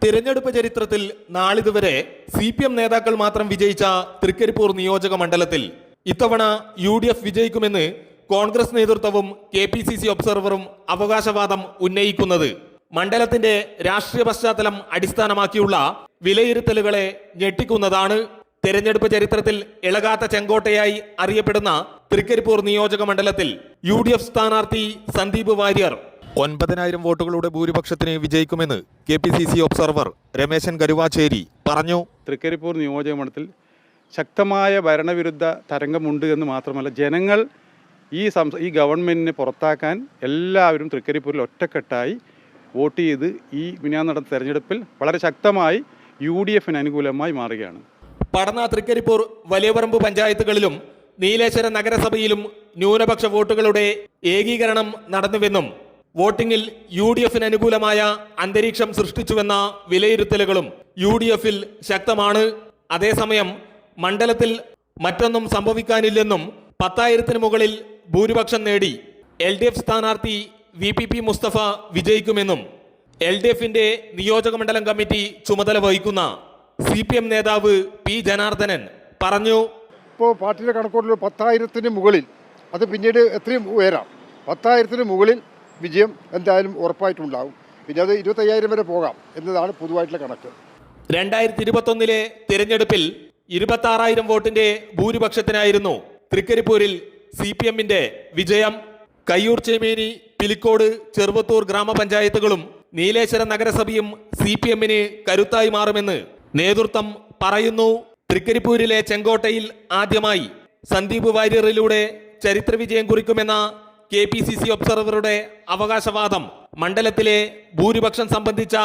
തിരഞ്ഞെടുപ്പ് ചരിത്രത്തിൽ നാളിതുവരെ CPM നേതാക്കൾ മാത്രം വിജയിച്ച തൃക്കരിപ്പൂർ നിയോജക മണ്ഡലത്തിൽ ഇത്തവണ UDF വിജയിക്കുമെന്ന് കോൺഗ്രസ് നേതൃത്വവും KPCC ഒബ്സർവറും അവകാശവാദം ഉന്നയിക്കുന്നത് മണ്ഡലത്തിന്റെ രാഷ്ട്രീയ പശ്ചാത്തലം അടിസ്ഥാനമാക്കിയുള്ള വിലയിരുത്തലുകളെ ഞെട്ടിക്കുന്നതാണ്. തെരഞ്ഞെടുപ്പ് ചരിത്രത്തിൽ ഇളകാത്ത ചെങ്കോട്ടയായി അറിയപ്പെടുന്ന തൃക്കരിപ്പൂർ നിയോജക മണ്ഡലത്തിൽ UDF സ്ഥാനാർത്ഥി സന്ദീപ് വാര്യർ 9,000 വോട്ടുകളുടെ ഭൂരിപക്ഷത്തിന് വിജയിക്കുമെന്ന് KPCC ഒബ്സർവർ രമേശൻ കരുവാച്ചേരി പറഞ്ഞു. തൃക്കരിപ്പൂർ നിയോജക മണ്ഡലത്തിൽ ശക്തമായ ഭരണവിരുദ്ധ തരംഗമുണ്ട് എന്ന് മാത്രമല്ല, ജനങ്ങൾ ഈ ഗവൺമെന്റിനെ പുറത്താക്കാൻ എല്ലാവരും തൃക്കരിപ്പൂരിൽ ഒറ്റക്കെട്ടായി വോട്ട് ചെയ്ത് ഈ മിനിഞ്ഞാന്ന് നടന്ന തെരഞ്ഞെടുപ്പിൽ വളരെ ശക്തമായി UDFന് അനുകൂലമായി മാറുകയാണ്. പടന്ന, തൃക്കരിപ്പൂർ, വലിയപറമ്പ് പഞ്ചായത്തുകളിലും നീലേശ്വര നഗരസഭയിലും ന്യൂനപക്ഷ വോട്ടുകളുടെ ഏകീകരണം നടന്നുവെന്നും വോട്ടിംഗിൽ UDFന് അനുകൂലമായ അന്തരീക്ഷം സൃഷ്ടിച്ചുവെന്ന വിലയിരുത്തലുകളും UDFൽ ശക്തമാണ്. അതേസമയം മണ്ഡലത്തിൽ മറ്റൊന്നും സംഭവിക്കാനില്ലെന്നും 10,000-ന് മുകളിൽ ഭൂരിപക്ഷം നേടി LDF സ്ഥാനാർത്ഥി VPP മുസ്തഫ വിജയിക്കുമെന്നും LDFന്റെ നിയോജക മണ്ഡലം കമ്മിറ്റി ചുമതല വഹിക്കുന്ന CPM നേതാവ് P ജനാർദ്ദനൻ പറഞ്ഞു. ഇപ്പോൾ പാർട്ടിയുടെ കണക്കോട്ടിൽ 10,000-ന് മുകളിൽ, അത് പിന്നീട് എത്രയും ഉയരാം, 10,000-ന് മുകളിൽ വിജയം എന്തായാലും ഉറപ്പായിട്ടുണ്ടാകും. പിന്നെ അത് 25,000 വരെ പോകാം എന്നതാണ് പൊതുവായിട്ടുള്ള കണക്ക്. 2021 തിരഞ്ഞെടുപ്പിൽ 26,000 വോട്ടിന്റെ ഭൂരിപക്ഷത്തിനായിരുന്നു തൃക്കരിപ്പൂരിൽ CPMന്റെ വിജയം. കയ്യൂർ, ചേമേനി, പിലിക്കോട്, ചെറുവത്തൂർ ഗ്രാമപഞ്ചായത്തുകളും നീലേശ്വര നഗരസഭയും CPMന് കരുത്തായി മാറുമെന്ന് നേതൃത്വം പറയുന്നു. തൃക്കരിപ്പൂരിലെ ചെങ്കോട്ടയിൽ ആദ്യമായി സന്ദീപ് വാര്യറിലൂടെ ചരിത്ര വിജയം കുറിക്കുമെന്ന KPCC ഒബ്സർവറുടെ അവകാശവാദം മണ്ഡലത്തിലെ ഭൂരിപക്ഷം സംബന്ധിച്ച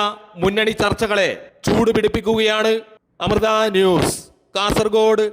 മുന്നണി ചർച്ചകളെ ചൂടുപിടിപ്പിക്കുകയാണ്. അമൃത ന്യൂസ്, കാസർഗോഡ്.